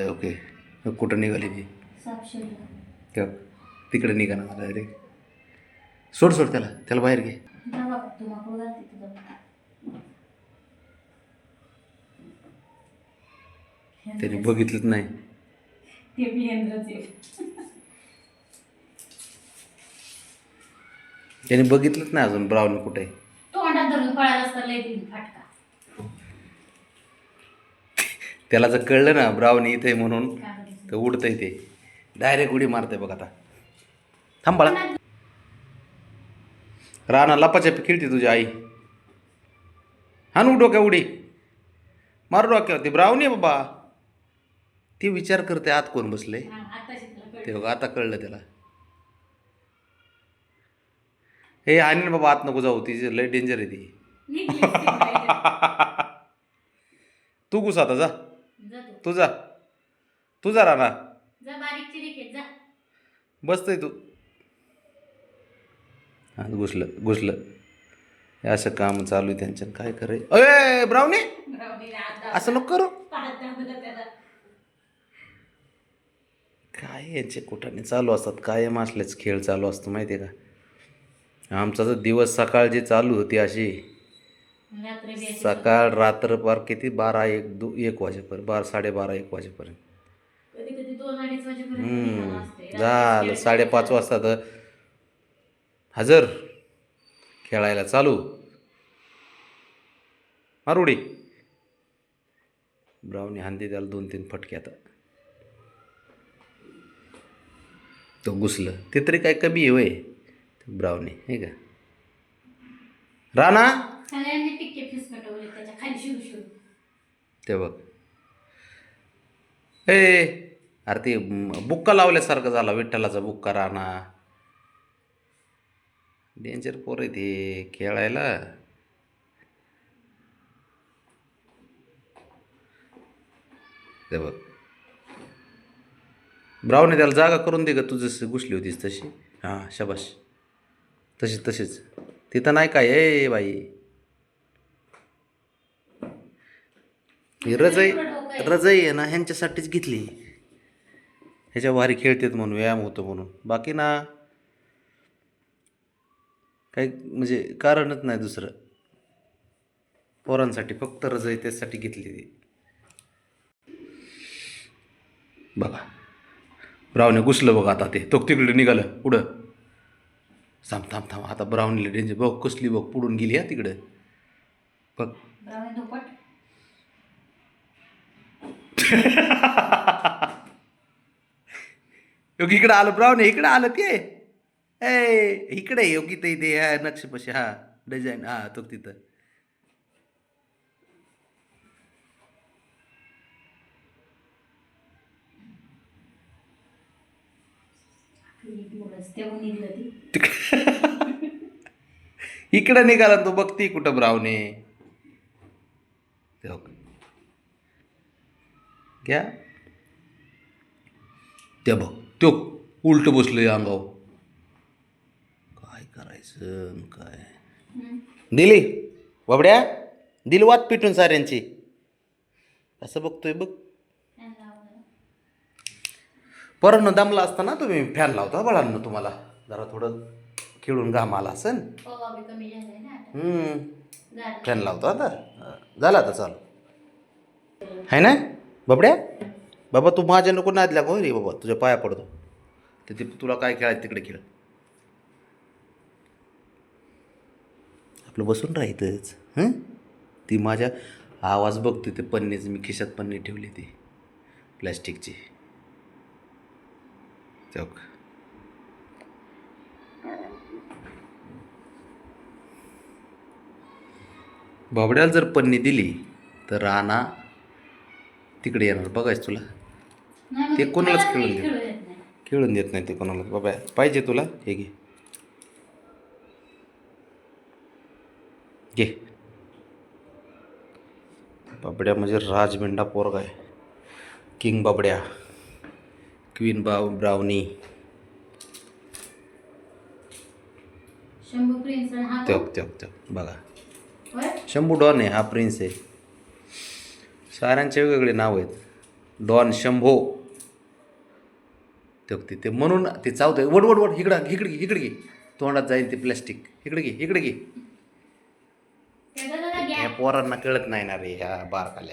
Okay. कुठं निघाली ती? तेव्हा तिकडे निघा ना डायरेक्ट. सोड सोड त्याला त्याला बाहेर घे. त्याने बघितलंच नाही. त्याने बघितलंच नाही अजून ब्राउनी कुठे आहे. त्याला जर कळलं ना ब्राउनी इथे म्हणून तर उडतंय ते डायरेक्ट उडी मारते बघ. आता थांबाळा राणा लपाछपी खेळते तुझी आई. हाणू डोक्या उडी मारू डोक्यावर. ती ब्राउनी आहे बाबा. ती विचार करते आत कोण बसले ते बघा. आता कळलं त्याला. हे आणि ना बाबा आत नको जाऊ. ती लय डेंजर आहे ती. तू घुस आता जा. तुझा तुझा राणा बसतय तू. हा घुसलं घुसलं. हे असं काम चालू आहे त्यांच्या. काय करे अय ब्राउनी असं नको करू. काय यांचे कुठाने चालू असतात. कायम असलेच खेळ चालू असतो माहिती आहे का. आमचा तर दिवस सकाळ जी चालू होती अशी सकाळ रात्र पार किती 12-1 वाजेपर्यंत 12-12:30-1 वाजेपर्यंत. झालं 5:30 वाजता तर हजर खेळायला चालू. मारुडी ब्राउनी हांदी त्याला 2-3 फटके. आता तो घुसलं. ते तरी काय कमी आहे वय ब्राउनी हे का. राणा ते बघ. ए अरे ते बुक्का लावल्यासारखं झाला. विठ्ठलाचा बुक्का राणा. डेंजर पोर आहे ते खेळायला. ते बघ ब्राउनी त्याला जागा करून दे ग. तू जसं घुसली होतीस तशी. हां शाबाश तशीच तशीच. तिथं नाही काय ए बाई. ही रजई रजई आहे ना ह्यांच्यासाठीच घेतली. ह्याच्या भारी खेळतात म्हणून व्यायाम होतो म्हणून. बाकी ना काही म्हणजे कारणच नाही दुसरं. पोरांसाठी फक्त रजई त्यासाठी घेतली ती. बघा ब्राउनी घुसलं बघा. आता ते तो तिकडे निघालं पुढं. थांब थांब थांब. आता ब्राउनीला डेंजर बघ कसली बघ पुढून गेली हा तिकडं बघ. योगी इकडं आलं. ब्राउनी इकडं आलं ते. ए इकडे योगी ते इथे हा नक्षीपाशी. हा डिझाईन हा तो तिथं. इकडं निघाला तो. बघती कुठं ब्राउनी. घ्या त्या बघ तो उलट बसलोय अंगावर. काय करायचं काय. दिली बाबड्या दिली वात पिटून साऱ्यांची. असं बघतोय बघ. परत दमला असताना तुम्ही फॅन लावता बाळांना. तुम्हाला जरा थोडं खेळून घाम आला असेल. फॅन लावतो आता. झालं आता चालू आहे ना बाबड्या. बाबा तू माझ्या नको नादल्या गो रे बाबा. तुझ्या पाया पडतो. ते तुला काय खेळायचं तिकडे खेळ. आपलं बसून राहायचंच. ती माझ्या आवाज बघते ते पन्नीचं. मी खिशात पन्नी ठेवली ती प्लॅस्टिकची. चौक बाबड्याला जर पन्नी दिली तर राणा तिकडे येणार बघायचं तुला. ते कोणालाच खेळून देत नाही ते कोणाला. बाबा पाहिजे तुला हे घे घे. बाबड्या म्हणजे राजमेंढा पोरगा आहे. किंग बाबड्या. Queen Brownie. तेव्हा बघा शंभू डॉन आहे. हा प्रिन्स आहे. साऱ्यांचे वेगवेगळे नाव आहेत. डॉन शंभो ते म्हणून ते चावतंय. वड वड वड इकडं इकडे घे इकडे घे, तोंडात जाईल ते प्लॅस्टिक. इकडे घे इकडे घे. त्याचा जरा ह्या पोरांना कळत नाही ना रे ह्या बारकाल्या.